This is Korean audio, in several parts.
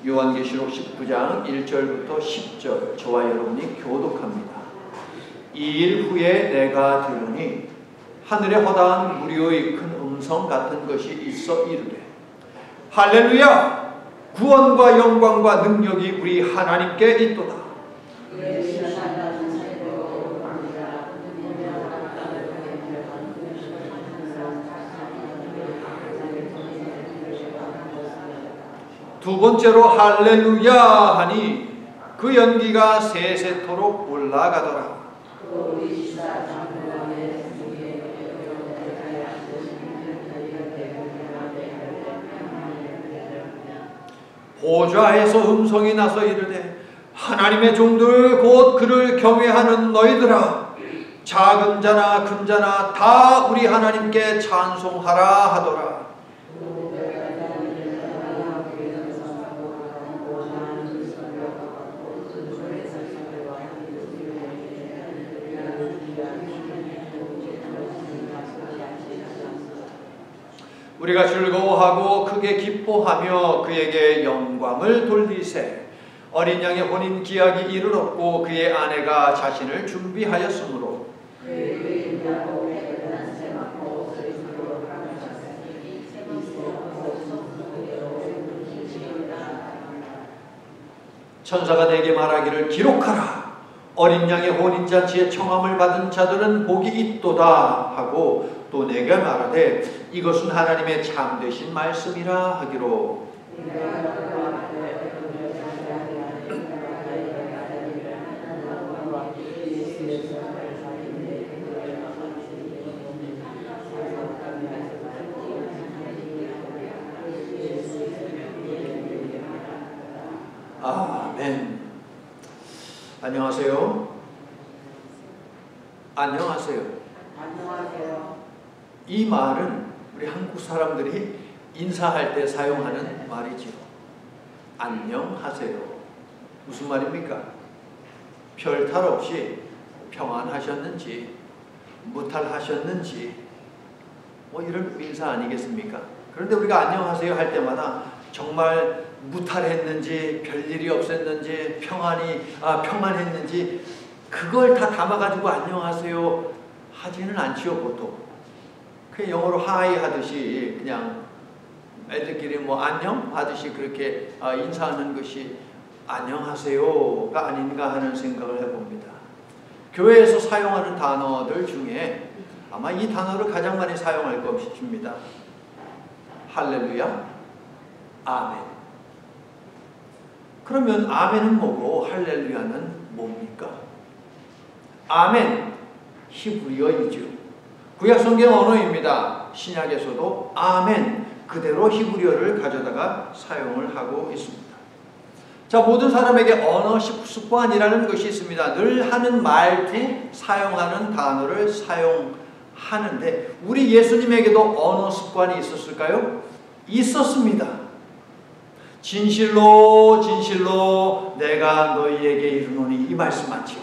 요한계시록 19장 1절부터 10절 저와 여러분이 교독합니다. 이 일 후에 내가 들으니 하늘에 허다한 무리의 큰 음성 같은 것이 있어 이르되 할렐루야! 구원과 영광과 능력이 우리 하나님께 있도다. 두 번째로 할렐루야 하니 그 연기가 세세토록 올라가더라. 보좌에서 음성이 나서 이르되 하나님의 종들 곧 그를 경외하는 너희들아 작은 자나 큰 자나 다 우리 하나님께 찬송하라 하더라. 우리가 즐거워하고 크게 기뻐하며 그에게 영광을 돌리세. 어린 양의 혼인 기약이 이르렀고 그의 아내가 자신을 준비하였으므로 천사가 내게 말하기를 기록하라. 어린 양의 혼인잔치에 청함을 받은 자들은 복이 있도다 하고 또 내게 말하되 이것은 하나님의 참되신 말씀이라 하기로. 아멘. 안녕하세요. 안녕하세요. 안녕하세요. 이 말은 우리 한국 사람들이 인사할 때 사용하는 말이지요. 안녕하세요. 무슨 말입니까? 별 탈 없이 평안하셨는지 무탈하셨는지 뭐 이런 인사 아니겠습니까? 그런데 우리가 안녕하세요 할 때마다 정말 무탈했는지 별일이 없었는지 평안했는지 그걸 다 담아가지고 안녕하세요 하지는 않지요. 보통 그 영어로 하이 하듯이 그냥 애들끼리 뭐 안녕 하듯이 그렇게 인사하는 것이 안녕하세요가 아닌가 하는 생각을 해봅니다. 교회에서 사용하는 단어들 중에 아마 이 단어를 가장 많이 사용할 것입니다. 할렐루야, 아멘. 그러면 아멘은 뭐고 할렐루야는 뭡니까? 아멘, 히브리어이죠. 구약성경 언어입니다. 신약에서도 아멘 그대로 히브리어를 가져다가 사용을 하고 있습니다. 자, 모든 사람에게 언어 습관이라는 것이 있습니다. 늘 하는 말투, 사용하는 단어를 사용하는데 우리 예수님에게도 언어 습관이 있었을까요? 있었습니다. 진실로 진실로 내가 너희에게 이르노니 이 말씀 맞죠?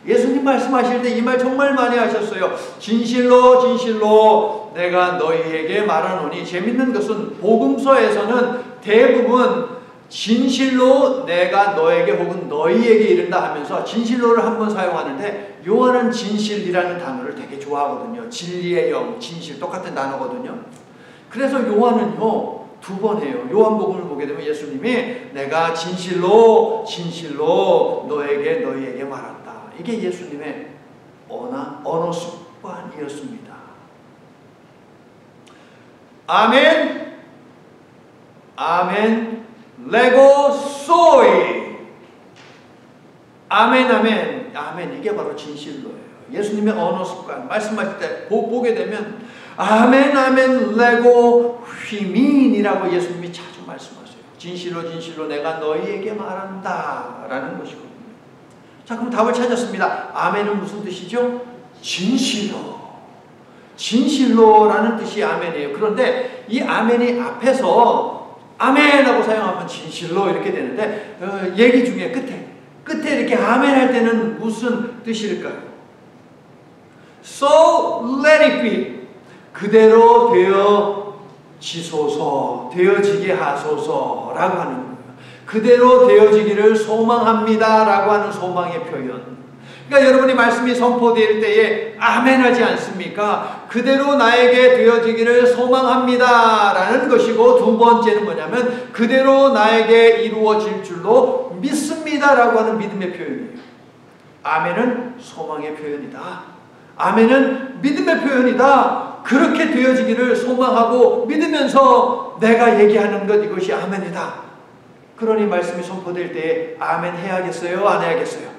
예수님 말씀하실 때 이 말 정말 많이 하셨어요. 진실로 진실로 내가 너희에게 말하노니. 재밌는 것은 복음서에서는 대부분 진실로 내가 너에게 혹은 너희에게 이른다 하면서 진실로를 한번 사용하는데 요한은 진실이라는 단어를 되게 좋아하거든요. 진리의 영, 진실 똑같은 단어거든요. 그래서 요한은요 두 번 해요. 요한복음을 보게 되면 예수님이 내가 진실로 진실로 너희에게 말한다. 이게 예수님의 언어 습관이었습니다. 아멘, 아멘, 레고 소이. 아멘, 아멘, 아멘. 이게 바로 진실로예요. 예수님의 언어 습관. 말씀하실 때 보게 되면 아멘, 아멘, 레고 휘민이라고 예수님이 자주 말씀하세요. 진실로 진실로 내가 너희에게 말한다 라는 것이거든요. 자, 그럼 답을 찾았습니다. 아멘은 무슨 뜻이죠? 진실로. 진실로라는 뜻이 아멘이에요. 그런데 이 아멘이 앞에서 아멘하고 사용하면 진실로 이렇게 되는데 얘기 중에 끝에 이렇게 아멘 할 때는 무슨 뜻일까요? So let it be. 그대로 되어지소서, 되어지게 하소서라고 하는 거예요. 그대로 되어지기를 소망합니다 라고 하는 소망의 표현. 그러니까 여러분이 말씀이 선포될 때에 아멘 하지 않습니까? 그대로 나에게 되어지기를 소망합니다 라는 것이고, 두 번째는 뭐냐면 그대로 나에게 이루어질 줄로 믿습니다 라고 하는 믿음의 표현이에요. 아멘은 소망의 표현이다. 아멘은 믿음의 표현이다. 그렇게 되어지기를 소망하고 믿으면서 내가 얘기하는 것, 이것이 아멘이다. 그러니 말씀이 선포될 때에 아멘 해야겠어요? 안 해야겠어요?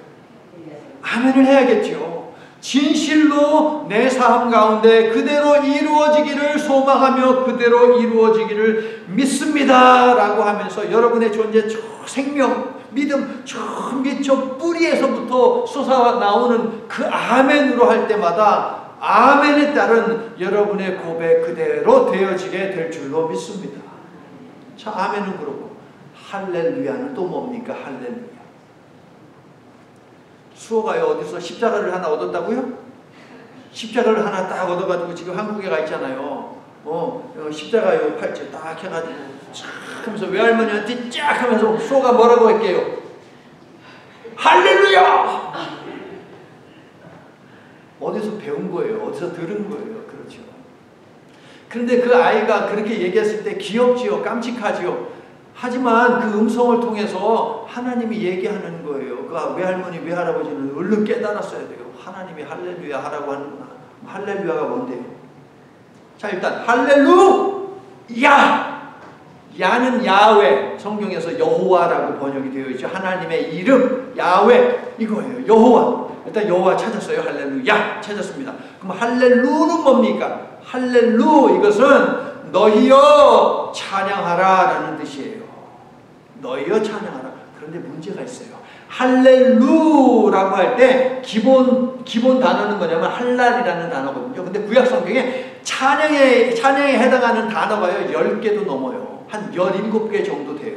아멘을 해야겠죠. 진실로 내 삶 가운데 그대로 이루어지기를 소망하며 그대로 이루어지기를 믿습니다 라고 하면서 여러분의 존재 저 생명, 믿음 저 밑 저 뿌리에서부터 솟아나오는 그 아멘으로 할 때마다 아멘에 따른 여러분의 고백 그대로 되어지게 될 줄로 믿습니다. 자, 아멘은 그렇고 할렐루야는 또 뭡니까? 할렐루야. 수호가요, 어디서 십자가를 하나 얻었다고요? 십자가를 하나 딱 얻어가지고 지금 한국에 가 있잖아요. 십자가요 팔찌 딱 해가지고 쫙 하면서 외할머니한테 쫙 하면서 수호가 뭐라고 할게요? 할렐루야! 어디서 배운 거예요? 어디서 들은 거예요? 그렇죠. 그런데 그 아이가 그렇게 얘기했을 때 귀엽지요? 깜찍하지요? 하지만 그 음성을 통해서 하나님이 얘기하는 거예요. 그 외할머니, 외할아버지는 얼른 깨달았어야 돼요. 하나님이 할렐루야 하라고 하는구나. 할렐루야가 뭔데요? 자, 일단 할렐루야! 야는 야훼, 성경에서 여호와라고 번역이 되어 있죠. 하나님의 이름 야훼 이거예요. 여호와. 일단 여호와 찾았어요. 할렐루야 찾았습니다. 그럼 할렐루는 뭡니까? 할렐루, 이것은 너희여 찬양하라 라는 뜻이에요. 너희여 찬양하라. 그런데 문제가 있어요. 할렐루라고 할 때 기본 단어는 뭐냐면 할랄이라는 단어거든요. 근데 구약 성경에 찬양에 해당하는 단어가요 10개도 넘어요. 한 17개 정도 돼요.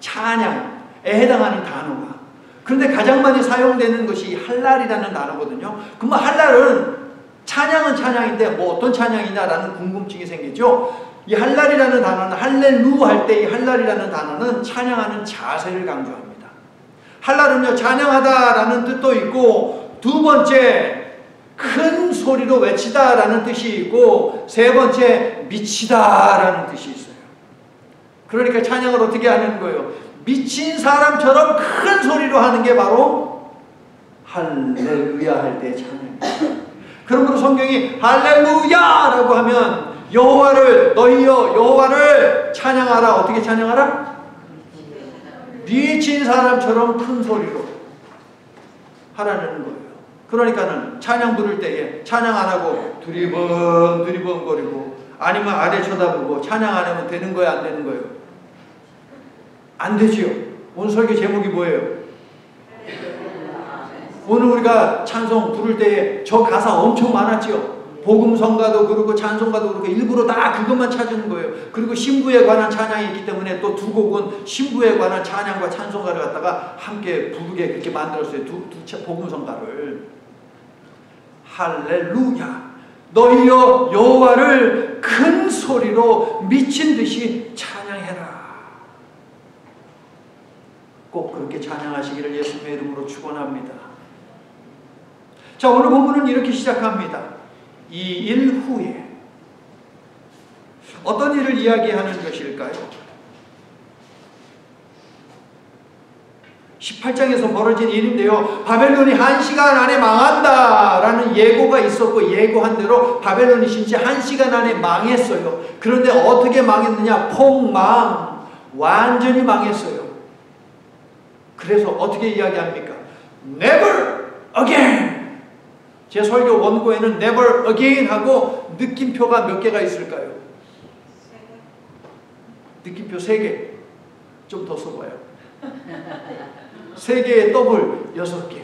찬양에 해당하는 단어가. 그런데 가장 많이 사용되는 것이 할랄이라는 단어거든요. 그러면 할랄은 찬양은 찬양인데 뭐 어떤 찬양이냐라는 궁금증이 생기죠. 이 할랄이라는 단어는 할렐루 할 때 이 할랄이라는 단어는 찬양하는 자세를 강조합니다. 할랄은요 찬양하다라는 뜻도 있고, 두 번째 큰 소리로 외치다라는 뜻이 있고, 세 번째 미치다라는 뜻이 있어요. 그러니까 찬양을 어떻게 하는 거예요? 미친 사람처럼 큰 소리로 하는 게 바로 할렐루야 할 때 찬양입니다. 그러므로 성경이 할렐루야라고 하면 여호와를, 너희여 여호와를 찬양하라. 어떻게 찬양하라? 미친 사람처럼 큰 소리로 하라는 거예요. 그러니까는 찬양 부를 때에 찬양 안 하고 두리번 거리고 아니면 아래 쳐다보고 찬양 안 하면 되는 거예요, 안 되는 거예요? 안 되지요. 오늘 설교 제목이 뭐예요? 오늘 우리가 찬송 부를 때에 저 가사 엄청 많았지요. 복음성가도 그렇고 찬송가도 그렇고 일부러 다 그것만 찾은 거예요. 그리고 신부에 관한 찬양이 있기 때문에 또 두 곡은 신부에 관한 찬양과 찬송가를 갖다가 함께 부르게 그렇게 만들었어요. 두 복음성가를. 할렐루야 너희여 여호와를 큰 소리로 미친 듯이 찬양해라. 꼭 그렇게 찬양하시기를 예수님의 이름으로 축원합니다. 자, 오늘 본문은 이렇게 시작합니다. 이 일 후에 어떤 일을 이야기하는 것일까요? 18장에서 벌어진 일인데요. 바벨론이 1시간 안에 망한다라는 예고가 있었고, 예고한 대로 바벨론이 진짜 1시간 안에 망했어요. 그런데 어떻게 망했느냐? 폭망. 완전히 망했어요. 그래서 어떻게 이야기합니까? Never again. 제 설교 원고에는 never again 하고 느낌표가 몇 개가 있을까요? 느낌표 3개. 좀 더 써봐요. 3개의 더블 6개.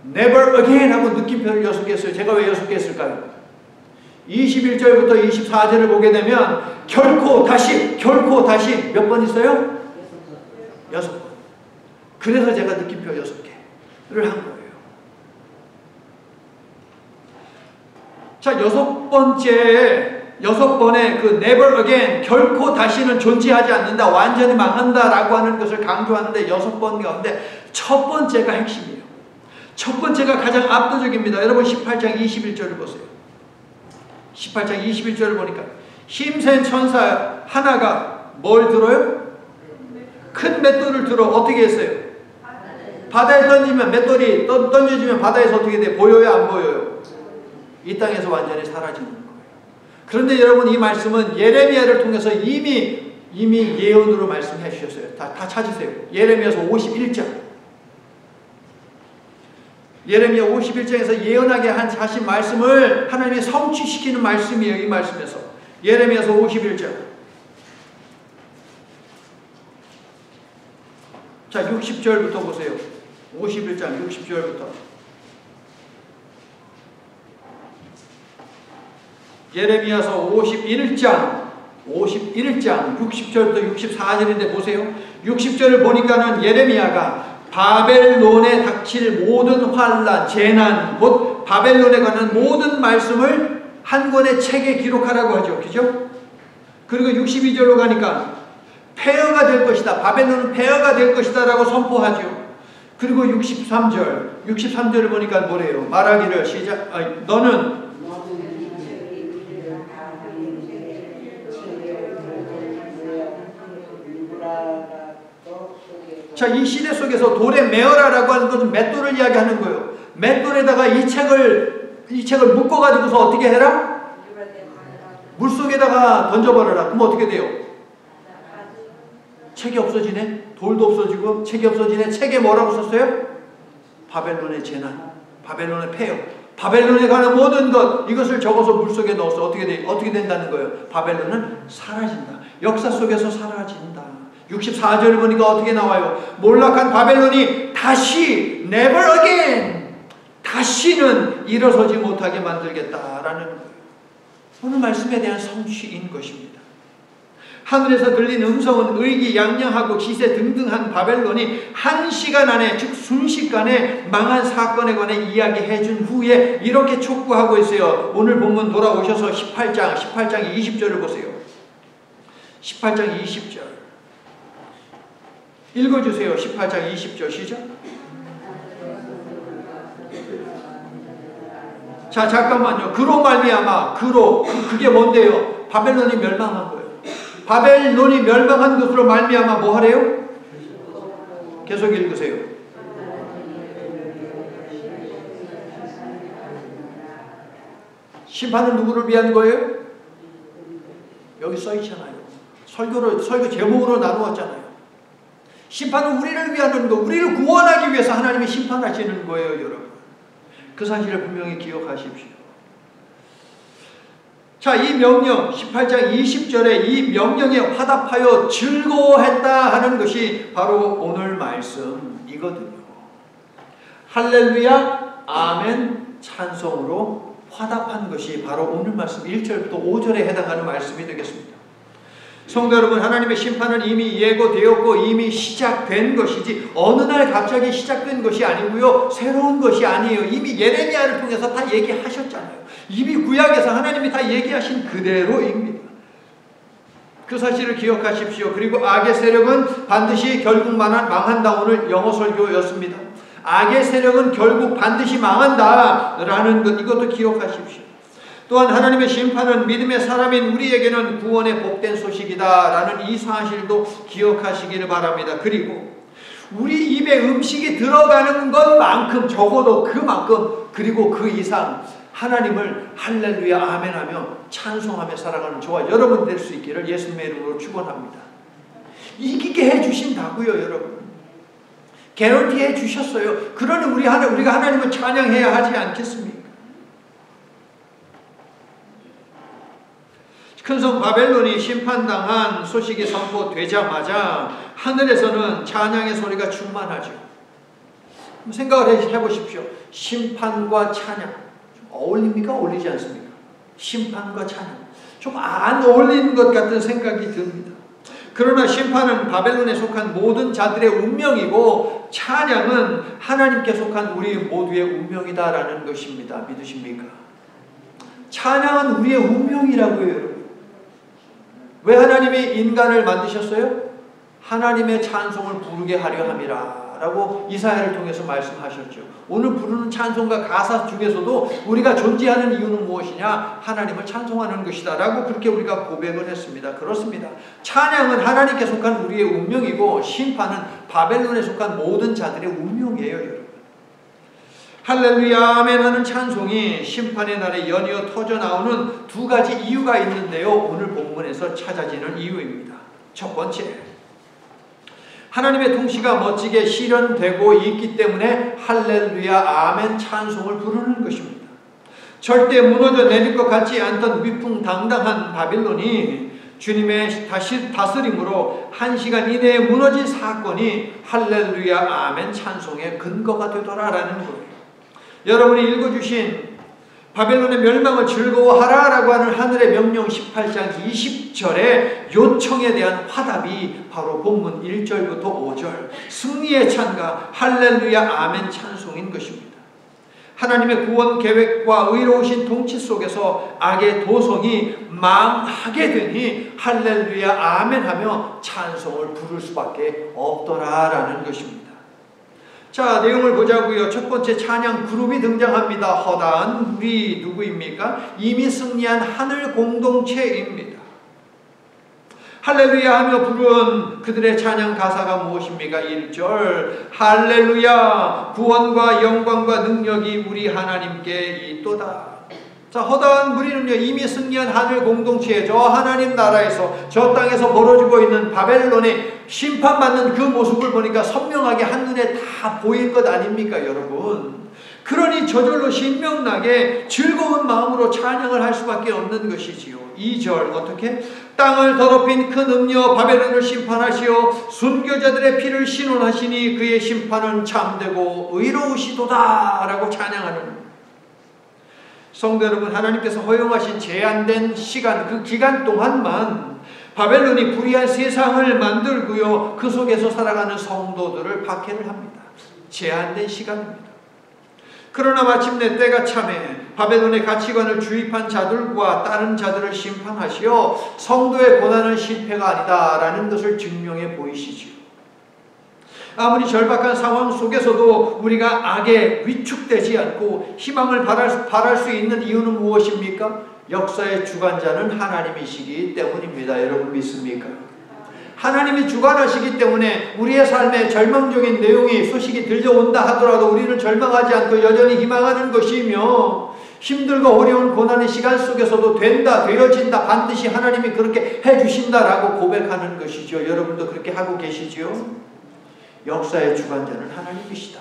never again 하고 느낌표를 6개 했어요. 제가 왜 6개 했을까요? 21절부터 24절을 보게 되면 결코 다시 몇 번 있어요? 6번. 그래서 제가 느낌표 6개를 한 거예요. 자, 6번째 6번의 그 never again, 결코 다시는 존재하지 않는다, 완전히 망한다라고 하는 것을 강조하는데 6번 가운데 첫 번째가 핵심이에요. 첫 번째가 가장 압도적입니다. 여러분 18장 21절을 보세요. 18장 21절을 보니까 힘센 천사 하나가 뭘 들어요? 큰 맷돌을 들어 어떻게 했어요? 바다에 던지면 맷돌이 던져지면 바다에서 어떻게 돼요? 보여요? 안 보여요? 이 땅에서 완전히 사라지는 거예요. 그런데 여러분 이 말씀은 예레미야를 통해서 이미 예언으로 말씀해 주셨어요. 다 찾으세요. 예레미야서 51장. 예레미야 51장에서 예언하게 하신 말씀을 하나님이 성취시키는 말씀이에요. 이 말씀에서. 예레미야서 51장. 자, 60절부터 보세요. 51장 60절부터. 예레미야서 51장 60절부터 64절인데 보세요. 60절을 보니까는 예레미야가 바벨론에 닥칠 모든 환란, 재난, 곧 바벨론에 관한 모든 말씀을 한 권의 책에 기록하라고 하죠. 그죠? 그리고 62절로 가니까 폐허가 될 것이다. 바벨론은 폐허가 될 것이다 라고 선포하죠. 그리고 63절을 보니까 뭐래요? 말하기를 너는 자, 이 시대 속에서 돌에 메어라라고 하는 것은 맷돌을 이야기하는 거예요. 맷돌에다가 이 책을 묶어가지고서 어떻게 해라? 물속에다가 던져버려라. 그럼 어떻게 돼요? 책이 없어지네? 돌도 없어지고 책이 없어지네? 책에 뭐라고 썼어요? 바벨론의 재난, 바벨론의 폐허, 바벨론에 관한 모든 것, 이것을 적어서 물속에 넣어서 어떻게 된다는 거예요? 바벨론은 사라진다. 역사 속에서 사라진다. 64절을 보니까 어떻게 나와요? 몰락한 바벨론이 다시 never again, 다시는 일어서지 못하게 만들겠다라는 거예요. 오늘 말씀에 대한 성취인 것입니다. 하늘에서 들린 음성은 의기양양하고 기세등등한 바벨론이 한 시간 안에, 즉 순식간에 망한 사건에 관해 이야기해 준 후에 이렇게 촉구하고 있어요. 오늘 본문 돌아오셔서 18장 20절을 보세요. 18장 20절 읽어주세요. 18장 20절 시작. 자, 잠깐만요. 그로 말미암아, 그게 뭔데요? 바벨론이 멸망한 거예요. 바벨론이 멸망한 것으로 말미암아 뭐 하래요? 계속 읽으세요. 심판은 누구를 위한 거예요? 여기 써 있잖아요. 설교 제목으로 나누었잖아요. 심판은 우리를 위하는 거, 우리를 구원하기 위해서 하나님이 심판하시는 거예요, 여러분. 그 사실을 분명히 기억하십시오. 자, 이 명령, 18장 20절에 이 명령에 화답하여 즐거워했다 하는 것이 바로 오늘 말씀이거든요. 할렐루야, 아멘, 찬송으로 화답한 것이 바로 오늘 말씀 1절부터 5절에 해당하는 말씀이 되겠습니다. 성도 여러분, 하나님의 심판은 이미 예고되었고 이미 시작된 것이지 어느 날 갑자기 시작된 것이 아니고요, 새로운 것이 아니에요. 이미 예레미야를 통해서 다 얘기하셨잖아요. 이미 구약에서 하나님이 다 얘기하신 그대로입니다. 그 사실을 기억하십시오. 그리고 악의 세력은 반드시 결국 망한다. 오늘 영어 설교였습니다. 악의 세력은 결국 반드시 망한다라는 것, 이것도 기억하십시오. 또한 하나님의 심판은 믿음의 사람인 우리에게는 구원의 복된 소식이다라는 이 사실도 기억하시기를 바랍니다. 그리고 우리 입에 음식이 들어가는 것만큼, 적어도 그만큼, 그리고 그 이상 하나님을 할렐루야 아멘하며 찬송하며 살아가는 저와 여러분 될 수 있기를 예수님의 이름으로 축원합니다. 이기게 해주신다고요, 여러분. 개런티해 주셨어요. 그러니 우리가 하나님을 찬양해야 하지 않겠습니까? 큰성 바벨론이 심판당한 소식이 선포되자마자 하늘에서는 찬양의 소리가 충만하죠. 생각을 해보십시오. 심판과 찬양 좀 어울립니까? 어울리지 않습니까? 심판과 찬양 좀 안 어울리는 것 같은 생각이 듭니다. 그러나 심판은 바벨론에 속한 모든 자들의 운명이고 찬양은 하나님께 속한 우리 모두의 운명이다라는 것입니다. 믿으십니까? 찬양은 우리의 운명이라고요, 여러분. 왜 하나님이 인간을 만드셨어요? 하나님의 찬송을 부르게 하려 함이라 라고 이사야를 통해서 말씀하셨죠. 오늘 부르는 찬송과 가사 중에서도 우리가 존재하는 이유는 무엇이냐? 하나님을 찬송하는 것이다 라고 그렇게 우리가 고백을 했습니다. 그렇습니다. 찬양은 하나님께 속한 우리의 운명이고 심판은 바벨론에 속한 모든 자들의 운명이에요. 여러분. 할렐루야 아멘 하는 찬송이 심판의 날에 연이어 터져 나오는 두 가지 이유가 있는데요. 오늘 본문에서 찾아지는 이유입니다. 첫 번째, 하나님의 통치가 멋지게 실현되고 있기 때문에 할렐루야 아멘 찬송을 부르는 것입니다. 절대 무너져 내릴 것 같지 않던 위풍당당한 바빌론이 주님의 다스림으로 1시간 이내에 무너진 사건이 할렐루야 아멘 찬송의 근거가 되더라라는 거예요. 여러분이 읽어주신 바벨론의 멸망을 즐거워하라 라고 하는 하늘의 명령 18장 20절의 요청에 대한 화답이 바로 본문 1절부터 5절 승리의 찬가 할렐루야 아멘 찬송인 것입니다. 하나님의 구원 계획과 의로우신 통치 속에서 악의 도성이 망하게 되니 할렐루야 아멘 하며 찬송을 부를 수밖에 없더라라는 것입니다. 자, 내용을 보자고요. 첫 번째 찬양 그룹이 등장합니다. 허다한 무리 누구입니까? 이미 승리한 하늘 공동체입니다. 할렐루야 하며 부른 그들의 찬양 가사가 무엇입니까? 1절 할렐루야 구원과 영광과 능력이 우리 하나님께 있도다. 자, 허다한 무리는요 이미 승리한 하늘 공동체에 저 하나님 나라에서 저 땅에서 벌어지고 있는 바벨론의 심판받는 그 모습을 보니까 선명하게 한눈에 다 보일 것 아닙니까 여러분? 그러니 저절로 신명나게 즐거운 마음으로 찬양을 할 수밖에 없는 것이지요. 2절 어떻게? 땅을 더럽힌 큰 음녀 바벨론을 심판하시어 순교자들의 피를 신원하시니 그의 심판은 참되고 의로우시도다 라고 찬양하는. 성도 여러분, 하나님께서 허용하신 제한된 시간, 그 기간 동안만 바벨론이 불의한 세상을 만들고요 그 속에서 살아가는 성도들을 박해를 합니다. 제한된 시간입니다. 그러나 마침내 때가 참에 바벨론의 가치관을 주입한 자들과 다른 자들을 심판하시어 성도의 고난은 실패가 아니다 라는 것을 증명해 보이시지요. 아무리 절박한 상황 속에서도 우리가 악에 위축되지 않고 희망을 바랄 수 있는 이유는 무엇입니까? 역사의 주관자는 하나님이시기 때문입니다. 여러분 믿습니까? 하나님이 주관하시기 때문에 우리의 삶에 절망적인 내용이 소식이 들려온다 하더라도 우리는 절망하지 않고 여전히 희망하는 것이며 힘들고 어려운 고난의 시간 속에서도 된다, 되어진다, 반드시 하나님이 그렇게 해주신다라고 고백하는 것이죠. 여러분도 그렇게 하고 계시죠? 역사의 주관자는 하나님이시다.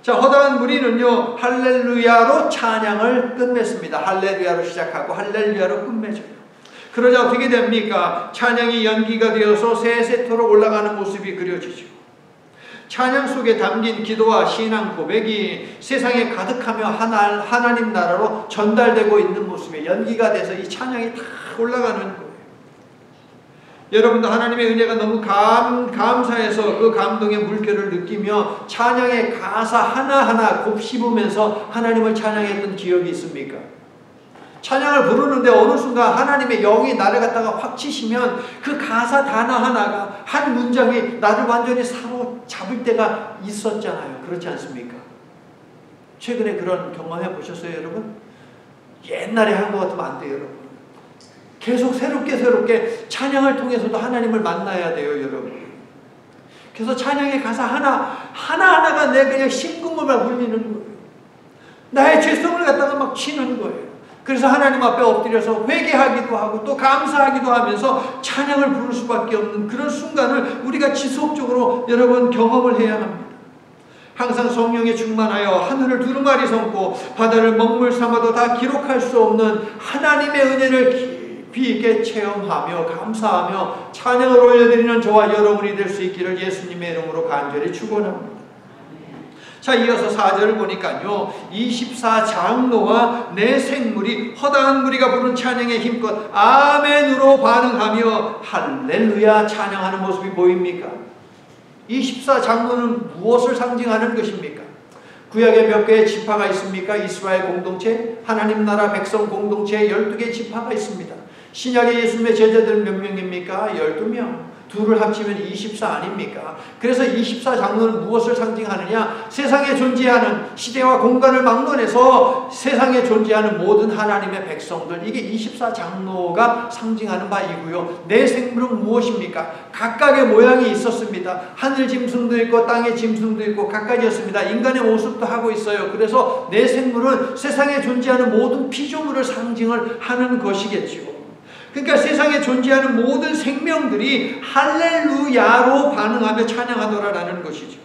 자, 허다한 무리는요 할렐루야로 찬양을 끝맺습니다. 할렐루야로 시작하고 할렐루야로 끝맺어요. 그러자 어떻게 됩니까? 찬양이 연기가 되어서 세세토록 올라가는 모습이 그려지죠. 찬양 속에 담긴 기도와 신앙 고백이 세상에 가득하며 하나님 나라로 전달되고 있는 모습에 연기가 돼서 이 찬양이 다 올라가는 거예요. 여러분도 하나님의 은혜가 너무 감사해서 그 감동의 물결을 느끼며 찬양의 가사 하나하나 곱씹으면서 하나님을 찬양했던 기억이 있습니까? 찬양을 부르는데 어느 순간 하나님의 영이 나를 갖다가 확 치시면 그 가사 단어 하나가 한 문장이 나를 완전히 사로잡을 때가 있었잖아요. 그렇지 않습니까? 최근에 그런 경험해 보셨어요 여러분? 옛날에 한 것 같으면 안 돼요 여러분. 계속 새롭게 찬양을 통해서도 하나님을 만나야 돼요 여러분. 그래서 찬양의 가사 하나하나가 내 그냥 심금을 울리는 거예요. 나의 죄성을 갖다가 막 치는 거예요. 그래서 하나님 앞에 엎드려서 회개하기도 하고 또 감사하기도 하면서 찬양을 부를 수밖에 없는 그런 순간을 우리가 지속적으로 여러분 경험을 해야 합니다. 항상 성령에 충만하여 하늘을 두루마리 삼고 바다를 먹물 삼아도 다 기록할 수 없는 하나님의 은혜를 깊이 있게 체험하며 감사하며 찬양을 올려드리는 저와 여러분이 될 수 있기를 예수님의 이름으로 간절히 축원합니다. 자, 이어서 4절을 보니까요 24장로와 내 생물이 허다한 무리가 부른 찬양에 힘껏 아멘으로 반응하며 할렐루야 찬양하는 모습이 보입니까? 24장로는 무엇을 상징하는 것입니까? 구약에 몇 개의 지파가 있습니까? 이스라엘 공동체, 하나님 나라 백성 공동체에 12개의 지파가 있습니다. 신약의 예수님의 제자들은 몇 명입니까? 12명. 둘을 합치면 24 아닙니까? 그래서 24 장로는 무엇을 상징하느냐? 세상에 존재하는, 시대와 공간을 막론해서 세상에 존재하는 모든 하나님의 백성들, 이게 24 장로가 상징하는 바이고요. 내 생물은 무엇입니까? 각각의 모양이 있었습니다. 하늘 짐승도 있고 땅의 짐승도 있고 각각이었습니다. 인간의 모습도 하고 있어요. 그래서 내 생물은 세상에 존재하는 모든 피조물을 상징을 하는 것이겠죠. 그러니까 세상에 존재하는 모든 생명들이 할렐루야로 반응하며 찬양하더라라는 것이죠.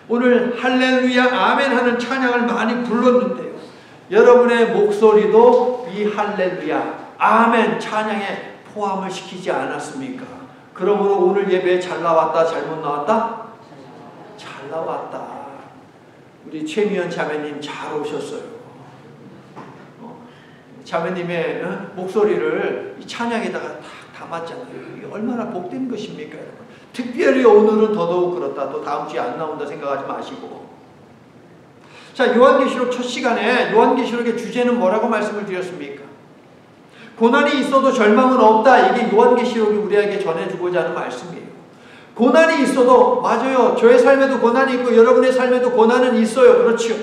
오늘 할렐루야 아멘 하는 찬양을 많이 불렀는데요. 여러분의 목소리도 이 할렐루야 아멘 찬양에 포함을 시키지 않았습니까? 그러므로 오늘 예배에 잘 나왔다 잘못 나왔다? 잘 나왔다. 우리 최미연 자매님 잘 오셨어요. 자매님의 목소리를 이 찬양에다가 딱 담았잖아요. 이게 얼마나 복된 것입니까, 여러분? 특별히 오늘은 더더욱 그렇다. 또 다음 주에 안 나온다 생각하지 마시고. 자, 요한계시록 첫 시간에 요한계시록의 주제는 뭐라고 말씀을 드렸습니까? 고난이 있어도 절망은 없다. 이게 요한계시록이 우리에게 전해주고자 하는 말씀이에요. 고난이 있어도, 맞아요. 저의 삶에도 고난이 있고 여러분의 삶에도 고난은 있어요. 그렇죠.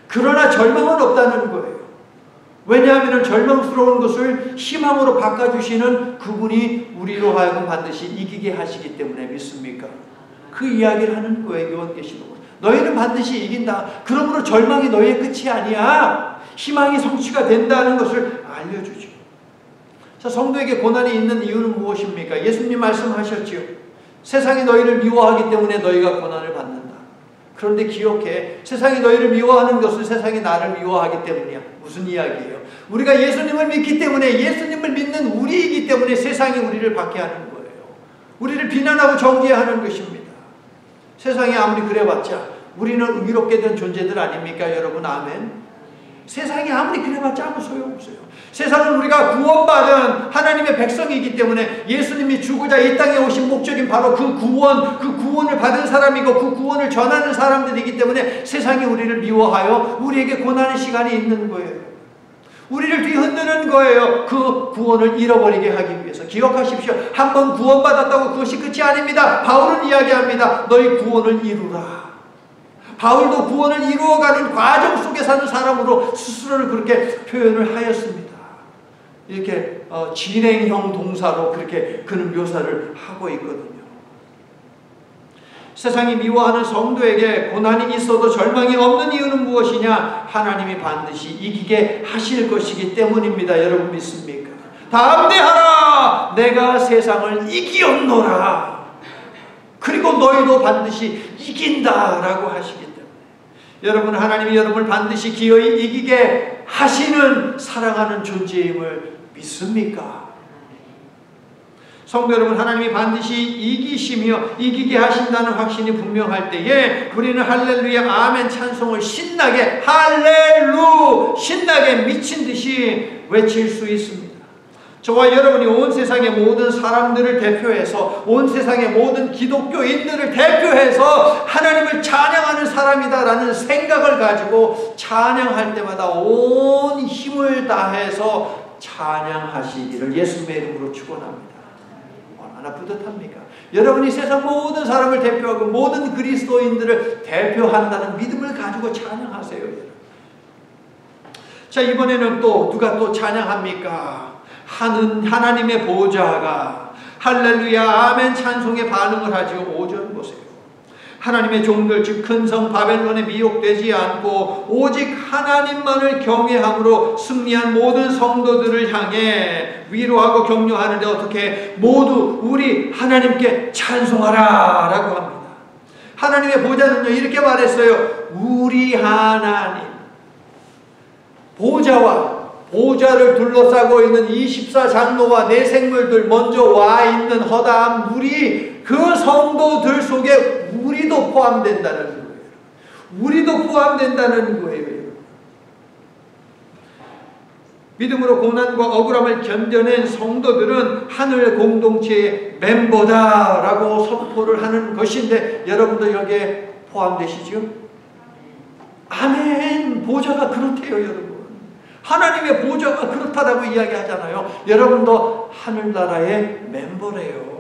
그러나 절망은 없다는 거예요. 왜냐하면 절망스러운 것을 희망으로 바꿔주시는 그분이 우리로 하여금 반드시 이기게 하시기 때문에 믿습니까? 그 이야기를 하는 거예요. 요한계시록은. 너희는 반드시 이긴다. 그러므로 절망이 너희의 끝이 아니야. 희망이 성취가 된다는 것을 알려주죠. 자, 성도에게 고난이 있는 이유는 무엇입니까? 예수님 말씀하셨지요. 세상이 너희를 미워하기 때문에 너희가 고난을 받는다. 그런데 기억해. 세상이 너희를 미워하는 것은 세상이 나를 미워하기 때문이야. 무슨 이야기예요? 우리가 예수님을 믿기 때문에, 예수님을 믿는 우리이기 때문에 세상이 우리를 박해하는 거예요. 우리를 비난하고 정죄하는 것입니다. 세상이 아무리 그래봤자 우리는 의롭게 된 존재들 아닙니까, 여러분? 아멘. 세상이 아무리 그래봤자 아무 소용없어요. 세상은 우리가 구원받은 하나님의 백성이기 때문에 예수님이 주고자 이 땅에 오신 목적인 바로 그 구원을 받은 사람이고 그 구원을 전하는 사람들이기 때문에 세상이 우리를 미워하여 우리에게 고난의 시간이 있는 거예요. 우리를 뒤흔드는 거예요. 그 구원을 잃어버리게 하기 위해서. 기억하십시오. 한번 구원받았다고 그것이 끝이 아닙니다. 바울은 이야기합니다. 너희 구원을 이루라. 바울도 구원을 이루어가는 과정 속에 사는 사람으로 스스로를 그렇게 표현을 하였습니다. 이렇게 진행형 동사로 그렇게 그는 묘사를 하고 있거든요. 세상이 미워하는 성도에게 고난이 있어도 절망이 없는 이유는 무엇이냐? 하나님이 반드시 이기게 하실 것이기 때문입니다. 여러분 믿습니까? 담대하라! 내가 세상을 이기었노라. 그리고 너희도 반드시 이긴다라고 하시기 때문에 여러분, 하나님이 여러분을 반드시 기어이 이기게 하시는 사랑하는 존재임을 믿습니까? 성도 여러분, 하나님이 반드시 이기시며 이기게 하신다는 확신이 분명할 때에 우리는 할렐루야 아멘 찬송을 신나게 신나게 미친 듯이 외칠 수 있습니다. 저와 여러분이 온 세상의 모든 사람들을 대표해서, 온 세상의 모든 기독교인들을 대표해서 하나님을 찬양하는 사람이다라는 생각을 가지고 찬양할 때마다 온 힘을 다해서 찬양하시기를 예수님의 이름으로 축원합니다. 얼마나 뿌듯합니까? 여러분이 세상 모든 사람을 대표하고 모든 그리스도인들을 대표한다는 믿음을 가지고 찬양하세요. 자, 이번에는 또 누가 또 찬양합니까? 하나님의 보좌가 할렐루야 아멘 찬송에 반응을 하지요. 5절 보세요. 하나님의 종들 즉 큰 성 바벨론에 미혹되지 않고 오직 하나님만을 경외함으로 승리한 모든 성도들을 향해 위로하고 격려하는데 어떻게? 모두 우리 하나님께 찬송하라 라고 합니다. 하나님의 보좌는요 이렇게 말했어요. 우리 하나님. 보좌를 둘러싸고 있는 24 장로와 내 생물들 먼저 와 있는 허다한 무리, 그 성도들 속에 우리도 포함된다는 거예요. 우리도 포함된다는 거예요. 믿음으로 고난과 억울함을 견뎌낸 성도들은 하늘 공동체의 멤버다라고 선포를 하는 것인데 여러분도 여기에 포함되시죠? 아멘. 보좌가 그렇대요, 여러분. 하나님의 보좌가 그렇다고 이야기하잖아요. 여러분도 하늘나라의 멤버래요.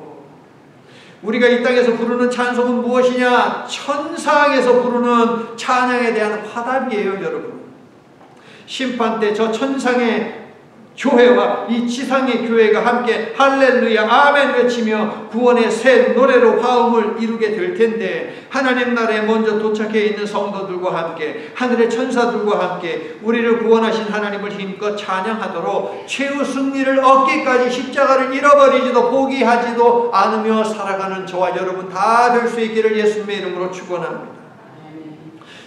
우리가 이 땅에서 부르는 찬송은 무엇이냐? 천상에서 부르는 찬양에 대한 화답이에요, 여러분. 심판 때 저 천상의 교회와 이 지상의 교회가 함께 할렐루야 아멘 외치며 구원의 새 노래로 화음을 이루게 될 텐데, 하나님 나라에 먼저 도착해 있는 성도들과 함께 하늘의 천사들과 함께 우리를 구원하신 하나님을 힘껏 찬양하도록 최후 승리를 얻기까지 십자가를 잃어버리지도 포기하지도 않으며 살아가는 저와 여러분 다 될 수 있기를 예수님의 이름으로 축원합니다.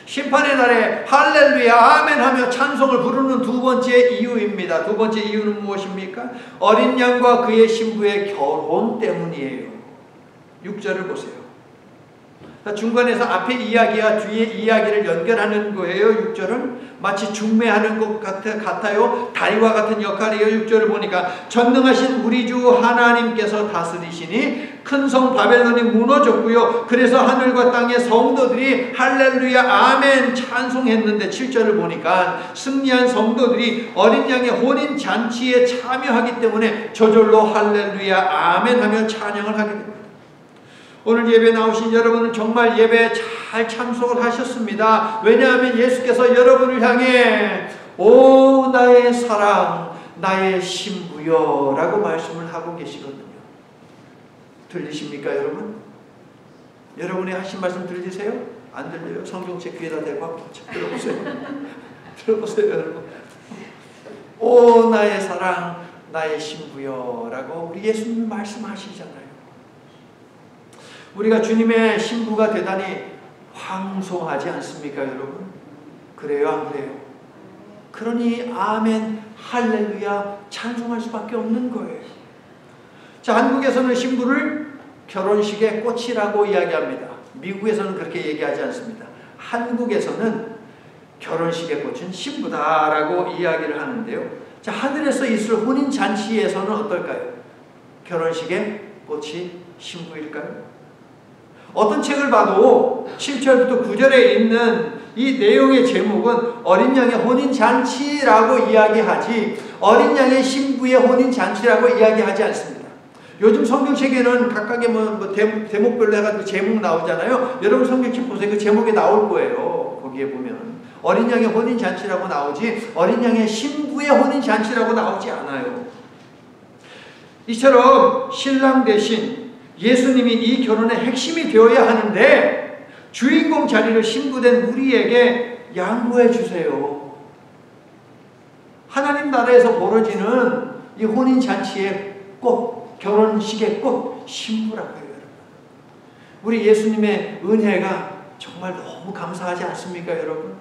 심판의 날에 할렐루야 아멘 하며 찬송을 부르는 두 번째 이유입니다. 두 번째 이유는 무엇입니까? 어린 양과 그의 신부의 결혼 때문이에요. 6절을 보세요. 중간에서 앞에 이야기와 뒤에 이야기를 연결하는 거예요. 6절은 마치 중매하는 것 같아요. 다리와 같은 역할이에요. 6절을 보니까 전능하신 우리 주 하나님께서 다스리시니 큰 성 바벨론이 무너졌고요. 그래서 하늘과 땅의 성도들이 할렐루야 아멘 찬송했는데, 7절을 보니까 승리한 성도들이 어린 양의 혼인 잔치에 참여하기 때문에 저절로 할렐루야 아멘 하며 찬양을 하게 됩니다. 오늘 예배 나오신 여러분은 정말 예배에 잘 참석을 하셨습니다. 왜냐하면 예수께서 여러분을 향해 오 나의 사랑 나의 신부여 라고 말씀을 하고 계시거든요. 들리십니까 여러분? 여러분이 하신 말씀 들리세요? 안 들려요? 성경책 귀에다 대고 한번 들어보세요. 들어보세요 여러분. 오 나의 사랑 나의 신부여 라고 우리 예수님이 말씀하시잖아요. 우리가 주님의 신부가 대단히 황송하지 않습니까 여러분? 그래요 안 그래요? 그러니 아멘 할렐루야 찬송할 수밖에 없는 거예요. 자, 한국에서는 신부를 결혼식의 꽃이라고 이야기합니다. 미국에서는 그렇게 얘기하지 않습니다. 한국에서는 결혼식의 꽃은 신부다라고 이야기를 하는데요. 자, 하늘에서 있을 혼인잔치에서는 어떨까요? 결혼식의 꽃이 신부일까요? 어떤 책을 봐도 7절부터 9절에 있는 이 내용의 제목은 어린 양의 혼인잔치라고 이야기하지 어린 양의 신부의 혼인잔치라고 이야기하지 않습니다. 요즘 성경책에는 각각의 대목별로 해가지고 제목 나오잖아요. 여러분 성경책 보세요. 그 제목에 나올 거예요. 거기에 보면 어린 양의 혼인잔치라고 나오지 어린 양의 신부의 혼인잔치라고 나오지 않아요. 이처럼 신랑 대신 예수님이 이 결혼의 핵심이 되어야 하는데 주인공 자리를 신부된 우리에게 양보해 주세요. 하나님 나라에서 벌어지는 이 혼인잔치의 꽃, 결혼식의 꽃, 신부라고 해요. 우리 예수님의 은혜가 정말 너무 감사하지 않습니까 여러분?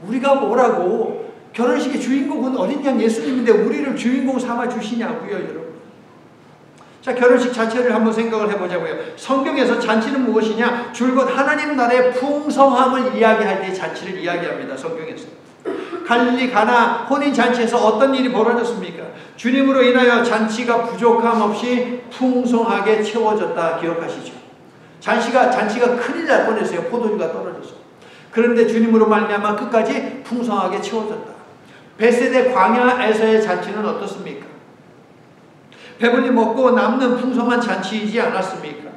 우리가 뭐라고 결혼식의 주인공은 어린 양 예수님인데 우리를 주인공 삼아 주시냐고요 여러분. 자, 결혼식 자체를 한번 생각을 해보자고요. 성경에서 잔치는 무엇이냐? 줄곧 하나님 나라의 풍성함을 이야기할 때 잔치를 이야기합니다. 성경에서. 갈릴리 가나 혼인잔치에서 어떤 일이 벌어졌습니까? 주님으로 인하여 잔치가 부족함 없이 풍성하게 채워졌다 기억하시죠? 잔치가 큰일 날 뻔했어요. 포도주가 떨어져서. 그런데 주님으로 말미암아 끝까지 풍성하게 채워졌다. 베세대 광야에서의 잔치는 어떻습니까? 배불리 먹고 남는 풍성한 잔치이지 않았습니까?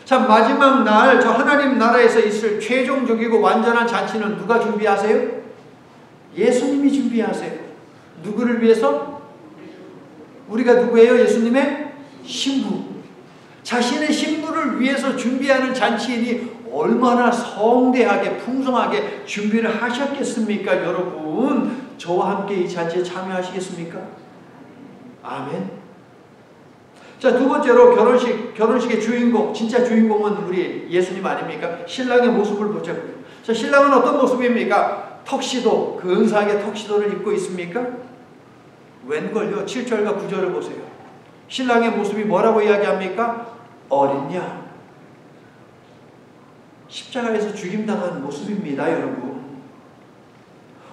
참 마지막 날 저 하나님 나라에서 있을 최종적이고 완전한 잔치는 누가 준비하세요? 예수님이 준비하세요. 누구를 위해서? 우리가 누구예요? 예수님의 신부. 자신의 신부를 위해서 준비하는 잔치이니 얼마나 성대하게 풍성하게 준비를 하셨겠습니까? 여러분 저와 함께 이 잔치에 참여하시겠습니까? 아멘. 자, 두 번째로 결혼식의 주인공, 진짜 주인공은 우리 예수님 아닙니까? 신랑의 모습을 보자고요. 자, 신랑은 어떤 모습입니까? 턱시도, 근사하게 턱시도를 입고 있습니까? 웬걸요? 7절과 9절을 보세요. 신랑의 모습이 뭐라고 이야기합니까? 어린 양. 십자가에서 죽임당한 모습입니다, 여러분.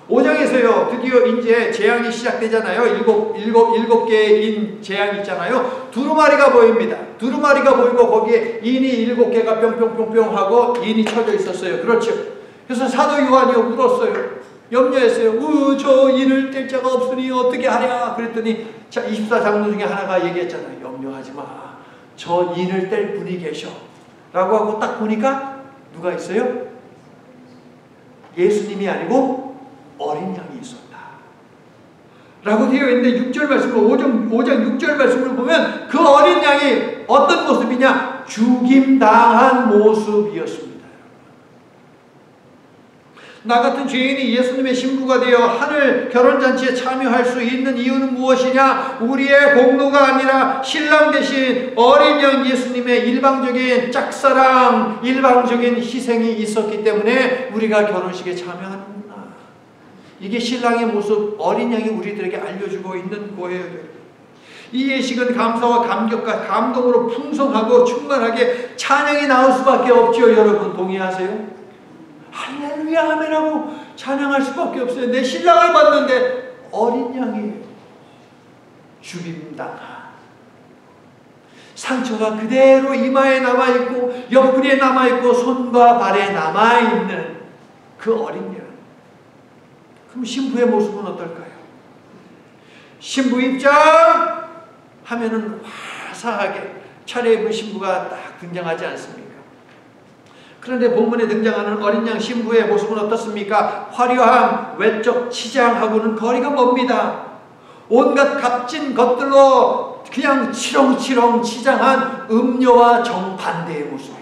5장에서요, 드디어 이제 재앙이 시작되잖아요. 일곱 개의 재앙이 있잖아요. 두루마리가 보입니다. 두루마리가 보이고 거기에 인이 7개가 뿅뿅뿅뿅 하고 인이 쳐져 있었어요. 그렇죠. 그래서 사도 요한이 울었어요. 염려했어요. 저 인을 뗄 자가 없으니 어떻게 하랴. 그랬더니 24장로 중에 하나가 얘기했잖아요. 염려하지 마. 저 인을 뗄 분이 계셔. 라고 하고 딱 보니까 누가 있어요? 예수님이 아니고 어린 양이 있었다. 라고 되어 있는데 6절 말씀을 5장 6절 말씀을 보면 그 어린 양이 어떤 모습이냐? 죽임당한 모습이었습니다. 나 같은 죄인이 예수님의 신부가 되어 하늘 결혼잔치에 참여할 수 있는 이유는 무엇이냐? 우리의 공로가 아니라 신랑 대신 어린 양 예수님의 일방적인 짝사랑, 일방적인 희생이 있었기 때문에 우리가 결혼식에 참여하는구나. 이게 신랑의 모습, 어린 양이 우리들에게 알려주고 있는 거예요. 이 예식은 감사와 감격과 감동으로 풍성하고 충만하게 찬양이 나올 수밖에 없죠. 여러분 동의하세요? 할렐루야 아멘하고 찬양할 수밖에 없어요. 내 신랑을 봤는데 어린 양이에요. 죽임당한 상처가 그대로 이마에 남아있고 옆구리에 남아있고 손과 발에 남아있는 그 어린 양. 그럼 신부의 모습은 어떨까요? 신부 입장 하면은 화사하게 차려입은 신부가 딱 등장하지 않습니까? 그런데 본문에 등장하는 어린 양 신부의 모습은 어떻습니까? 화려한 외적 치장하고는 거리가 멉니다. 온갖 값진 것들로 그냥 치렁치렁 치장한 음녀와 정반대의 모습이에요.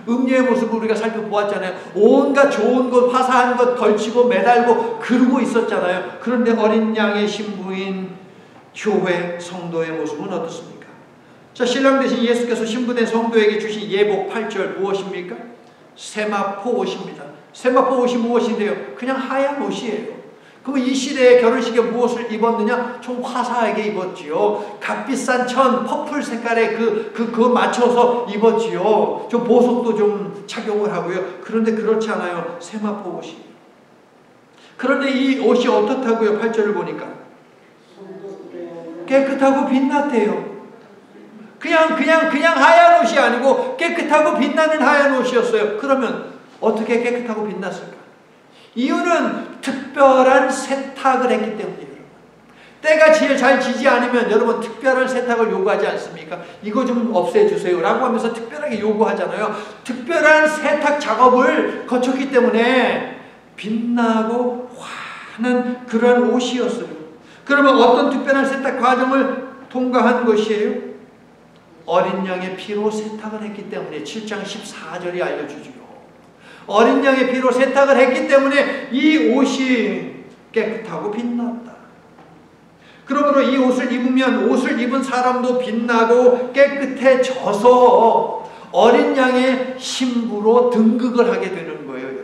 음녀의 모습을 우리가 살펴보았잖아요. 온갖 좋은 것, 화사한 것 걸치고 매달고 그러고 있었잖아요. 그런데 어린 양의 신부인 교회 성도의 모습은 어떻습니까? 자, 신랑 대신 예수께서 신부된 성도에게 주신 예복 8절 무엇입니까? 세마포 옷입니다. 세마포 옷이 무엇인데요? 그냥 하얀 옷이에요. 그럼 이 시대에 결혼식에 무엇을 입었느냐? 좀 화사하게 입었지요. 값비싼 천, 퍼플 색깔에 그 맞춰서 입었지요. 좀 보석도 좀 착용을 하고요. 그런데 그렇지 않아요. 세마포 옷이. 그런데 이 옷이 어떻다고요? 8절을 보니까 깨끗하고 빛났대요. 그냥 하얀 옷이 아니고 깨끗하고 빛나는 하얀 옷이었어요. 그러면 어떻게 깨끗하고 빛났을까? 이유는 특별한 세탁을 했기 때문이에요. 때가 제일 잘 지지 않으면 여러분 특별한 세탁을 요구하지 않습니까? 이거 좀 없애주세요 라고 하면서 특별하게 요구하잖아요. 특별한 세탁 작업을 거쳤기 때문에 빛나고 환한 그러한 옷이었어요. 그러면 어떤 특별한 세탁 과정을 통과한 것이에요? 어린 양의 피로 세탁을 했기 때문에 7장 14절이 알려주죠. 어린 양의 피로 세탁을 했기 때문에 이 옷이 깨끗하고 빛났다. 그러므로 이 옷을 입으면 옷을 입은 사람도 빛나고 깨끗해져서 어린 양의 신부로 등극을 하게 되는 거예요.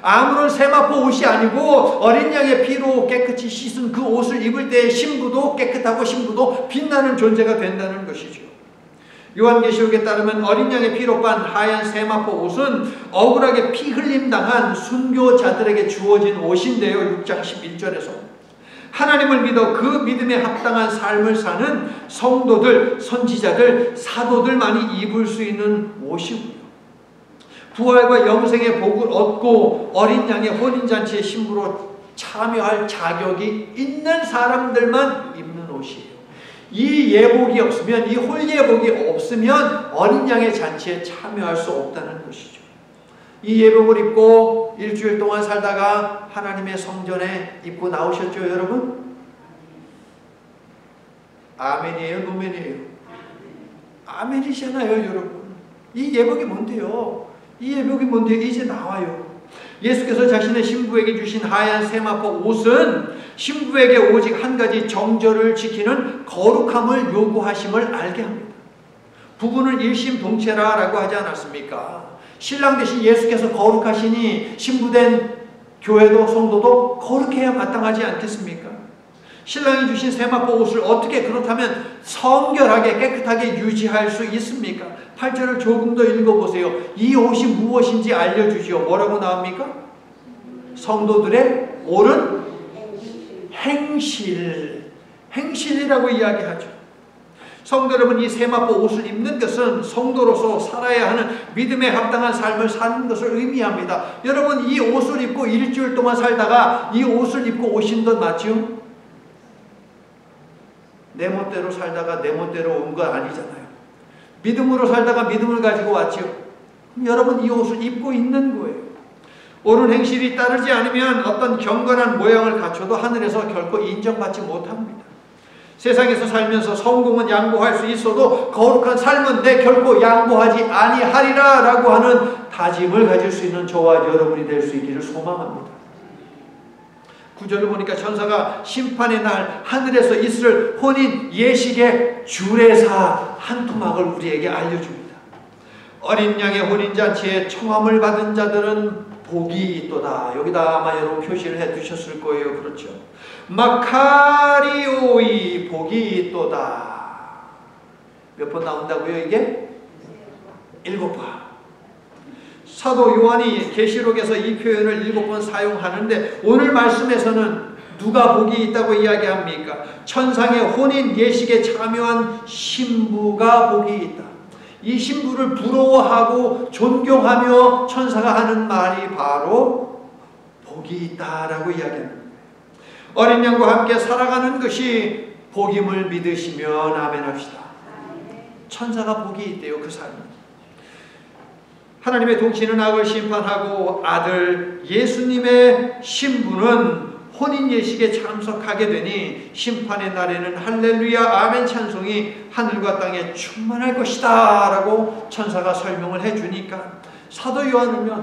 아무런 세마포 옷이 아니고 어린 양의 피로 깨끗이 씻은 그 옷을 입을 때 신부도 깨끗하고 신부도 빛나는 존재가 된다는 것이죠. 요한계시록에 따르면 어린 양의 피로 빤 하얀 세마포 옷은 억울하게 피 흘림 당한 순교자들에게 주어진 옷인데요. 6장 11절에서 하나님을 믿어 그 믿음에 합당한 삶을 사는 성도들, 선지자들, 사도들만이 입을 수 있는 옷이고요. 부활과 영생의 복을 얻고 어린 양의 혼인잔치의 신부로 참여할 자격이 있는 사람들만 입는 옷이에요. 이 예복이 없으면, 이 홀예복이 없으면 어린 양의 잔치에 참여할 수 없다는 것이죠. 이 예복을 입고 일주일 동안 살다가 하나님의 성전에 입고 나오셨죠, 여러분? 아멘이에요, 노멘이에요? 아멘이잖아요, 여러분. 이 예복이 뭔데요? 이 예복이 뭔데요? 이제 나와요. 예수께서 자신의 신부에게 주신 하얀 세마포 옷은 신부에게 오직 한 가지 정절을 지키는 거룩함을 요구하심을 알게 합니다. 부부는 일심동체라고 하지 않았습니까? 신랑 대신 예수께서 거룩하시니 신부된 교회도 성도도 거룩해야 마땅하지 않겠습니까? 신랑이 주신 세마포 옷을 어떻게 그렇다면 성결하게 깨끗하게 유지할 수 있습니까? 8절을 조금 더 읽어보세요. 이 옷이 무엇인지 알려주시오. 뭐라고 나옵니까? 성도들의 옳은 행실. 행실이라고 이야기하죠. 성도 여러분, 이 세마포 옷을 입는 것은 성도로서 살아야 하는 믿음에 합당한 삶을 사는 것을 의미합니다. 여러분, 이 옷을 입고 일주일 동안 살다가 이 옷을 입고 오신 것 맞죠? 내 멋대로 살다가 내 멋대로 온 거 아니잖아요. 믿음으로 살다가 믿음을 가지고 왔죠. 그럼 여러분, 이 옷을 입고 있는 거예요. 옳은 행실이 따르지 않으면 어떤 경건한 모양을 갖춰도 하늘에서 결코 인정받지 못합니다. 세상에서 살면서 성공은 양보할 수 있어도 거룩한 삶은 내 결코 양보하지 아니하리라 라고 하는 다짐을 가질 수 있는 저와 여러분이 될 수 있기를 소망합니다. 구절을 보니까 천사가 심판의 날 하늘에서 있을 혼인 예식의 주례사 한 토막을 우리에게 알려줍니다. 어린 양의 혼인잔치에 청함을 받은 자들은 복이 있도다. 여기다 아마 여러분 표시를 해 두셨을 거예요. 그렇죠? 마카리오이 복이 있도다. 몇 번 나온다고요 이게? 7번. 사도 요한이 계시록에서 이 표현을 7번 사용하는데 오늘 말씀에서는 누가 복이 있다고 이야기합니까? 천상의 혼인 예식에 참여한 신부가 복이 있다. 이 신부를 부러워하고 존경하며 천사가 하는 말이 바로 복이 있다라고 이야기합니다. 어린 양과 함께 살아가는 것이 복임을 믿으시면 아멘 합시다. 천사가 복이 있대요. 그 삶은. 하나님의 통치는 악을 심판하고 아들 예수님의 신부는 혼인 예식에 참석하게 되니 심판의 날에는 할렐루야 아멘 찬송이 하늘과 땅에 충만할 것이다 라고 천사가 설명을 해주니까 사도 요한은요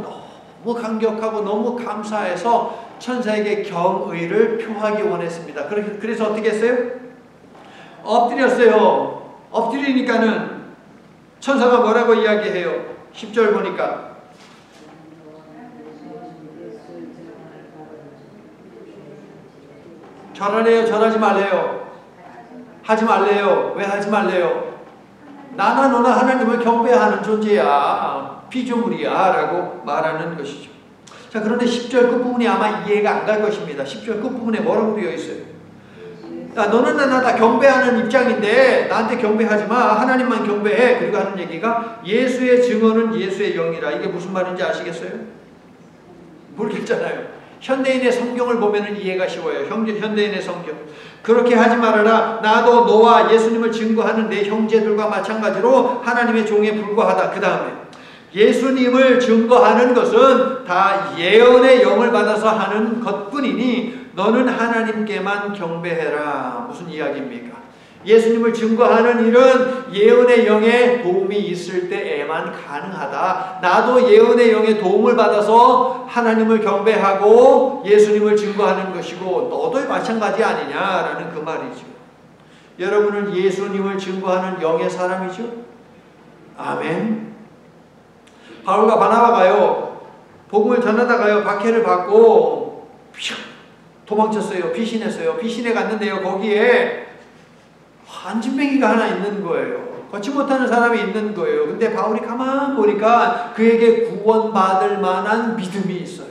너무 감격하고 너무 감사해서 천사에게 경의를 표하기 원했습니다. 그래서 어떻게 했어요? 엎드렸어요. 엎드리니까는 천사가 뭐라고 이야기해요? 10절 보니까 절하래요? 절하지 말래요? 하지 말래요? 왜 하지 말래요? 나나 너나 하나님을 경배하는 존재야. 피조물이야 라고 말하는 것이죠. 자, 그런데 10절 끝부분이 아마 이해가 안 갈 것입니다. 10절 끝부분에 뭐라고 되어 있어요? 야, 너는 나나 다 경배하는 입장인데 나한테 경배하지 마. 하나님만 경배해. 그리고 하는 얘기가 예수의 증언은 예수의 영이라. 이게 무슨 말인지 아시겠어요? 모르겠잖아요. 현대인의 성경을 보면 이해가 쉬워요. 현대인의 성경. 그렇게 하지 말아라. 나도 너와 예수님을 증거하는 내 형제들과 마찬가지로 하나님의 종에 불과하다. 그 다음에 예수님을 증거하는 것은 다 예언의 영을 받아서 하는 것뿐이니 너는 하나님께만 경배해라. 무슨 이야기입니까? 예수님을 증거하는 일은 예언의 영의 도움이 있을 때에만 가능하다. 나도 예언의 영의 도움을 받아서 하나님을 경배하고 예수님을 증거하는 것이고 너도 마찬가지 아니냐라는 그 말이죠. 여러분은 예수님을 증거하는 영의 사람이죠? 아멘. 바울과 바나바가요 복음을 전하다가요 박해를 받고 도망쳤어요. 피신했어요. 피신해 갔는데요 거기에 한진뱅이가 하나 있는 거예요. 걷지 못하는 사람이 있는 거예요. 근데 바울이 가만 보니까 그에게 구원받을 만한 믿음이 있어요.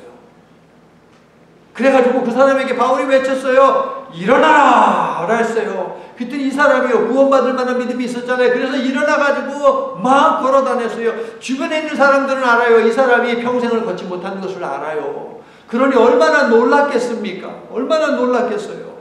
그래가지고 그 사람에게 바울이 외쳤어요. 일어나라! 라 했어요. 그랬더니 이 사람이요 구원받을 만한 믿음이 있었잖아요. 그래서 일어나가지고 막 걸어다녔어요. 주변에 있는 사람들은 알아요. 이 사람이 평생을 걷지 못한 것을 알아요. 그러니 얼마나 놀랐겠습니까? 얼마나 놀랐겠어요.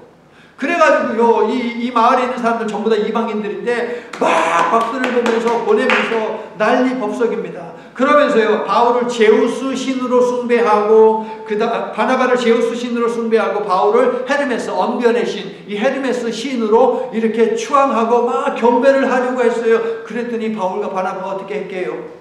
그래가지고요 이 마을에 있는 사람들 전부 다 이방인들인데 막 박수를 보면서 보내면서 난리 법석입니다. 그러면서요 바울을 제우스 신으로 숭배하고 바나바를 제우스 신으로 숭배하고 바울을 헤르메스 언변의 신, 이 헤르메스 신으로 이렇게 추앙하고 막 경배를 하려고 했어요. 그랬더니 바울과 바나바가 어떻게 했게요?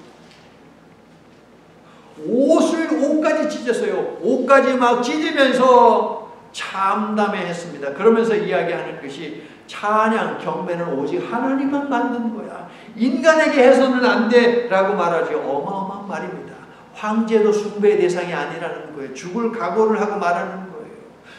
옷까지 찢었어요. 옷까지 막 찢으면서 참담해 했습니다. 그러면서 이야기하는 것이 찬양, 경배는 오직 하나님만 만든 거야. 인간에게 해서는 안 돼 라고 말하죠. 어마어마한 말입니다. 황제도 숭배의 대상이 아니라는 거예요. 죽을 각오를 하고 말하는 거예요.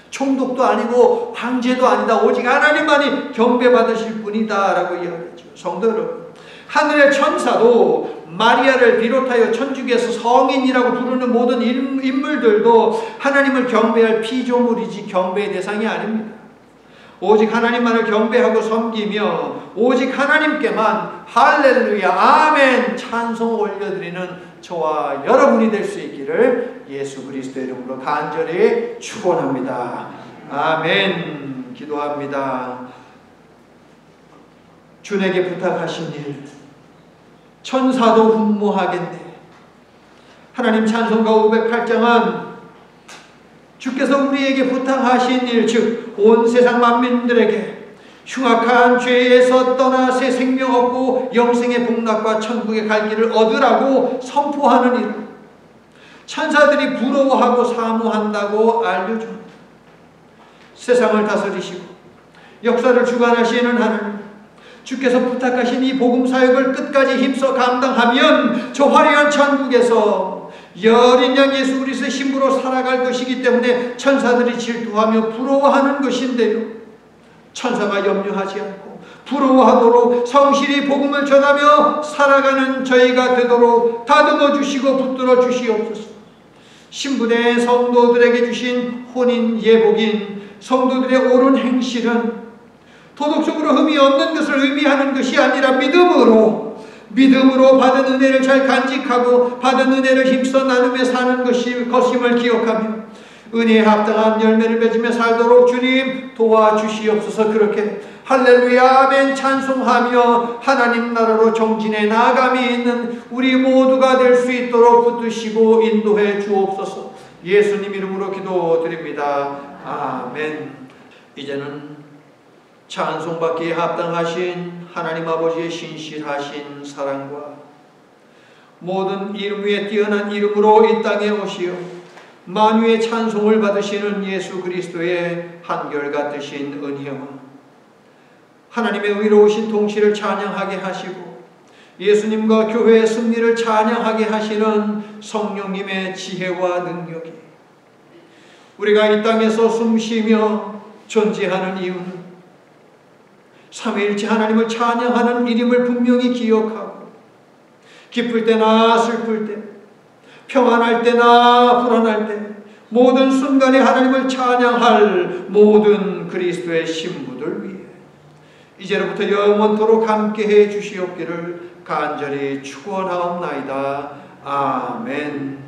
총독도 아니고 황제도 아니다. 오직 하나님만이 경배받으실 분이다 라고 이야기하죠. 성도 여러분, 하늘의 천사도 마리아를 비롯하여 천주교에서 성인이라고 부르는 모든 인물들도 하나님을 경배할 피조물이지 경배의 대상이 아닙니다. 오직 하나님만을 경배하고 섬기며 오직 하나님께만 할렐루야 아멘 찬송 올려드리는 저와 여러분이 될 수 있기를 예수 그리스도의 이름으로 간절히 축원합니다. 아멘. 기도합니다. 주에게 부탁하신 일 천사도 훈모하겠네. 하나님 찬송가 508장은 주께서 우리에게 부탁하신 일, 즉 온 세상 만민들에게 흉악한 죄에서 떠나 새 생명 얻고 영생의 복락과 천국에 갈 길을 얻으라고 선포하는 일, 천사들이 부러워하고 사모한다고 알려줍니다. 세상을 다스리시고 역사를 주관하시는 하나님, 주께서 부탁하신 이 복음 사역을 끝까지 힘써 감당하면 저 화려한 천국에서 여린 양 예수 그리스도의 신부로 살아갈 것이기 때문에 천사들이 질투하며 부러워하는 것인데요, 천사가 염려하지 않고 부러워하도록 성실히 복음을 전하며 살아가는 저희가 되도록 다듬어 주시고 붙들어 주시옵소서. 신부된 성도들에게 주신 혼인 예복인 성도들의 옳은 행실은 도덕적으로 흠이 없는 것을 의미하는 것이 아니라 믿음으로 받은 은혜를 잘 간직하고 받은 은혜를 힘써 나누며 사는 것임을 기억하며 은혜에 합당한 열매를 맺으며 살도록 주님 도와주시옵소서. 그렇게 할렐루야 아멘 찬송하며 하나님 나라로 정진해 나아감이 있는 우리 모두가 될 수 있도록 붙드시고 인도해 주옵소서. 예수님 이름으로 기도드립니다. 아멘. 이제는 찬송받기에 합당하신 하나님 아버지의 신실하신 사랑과 모든 이름 위에 뛰어난 이름으로 이 땅에 오시어 만유의 찬송을 받으시는 예수 그리스도의 한결같으신 은혜와 하나님의 의로우신 통치를 찬양하게 하시고 예수님과 교회의 승리를 찬양하게 하시는 성령님의 지혜와 능력이 우리가 이 땅에서 숨쉬며 존재하는 이유는 삼위일체 하나님을 찬양하는 일임을 분명히 기억하고 기쁠 때나 슬플 때, 평안할 때나 불안할 때 모든 순간에 하나님을 찬양할 모든 그리스도의 신부들 위해 이제로부터 영원토록 함께해 주시옵기를 간절히 축원하옵나이다. 아멘.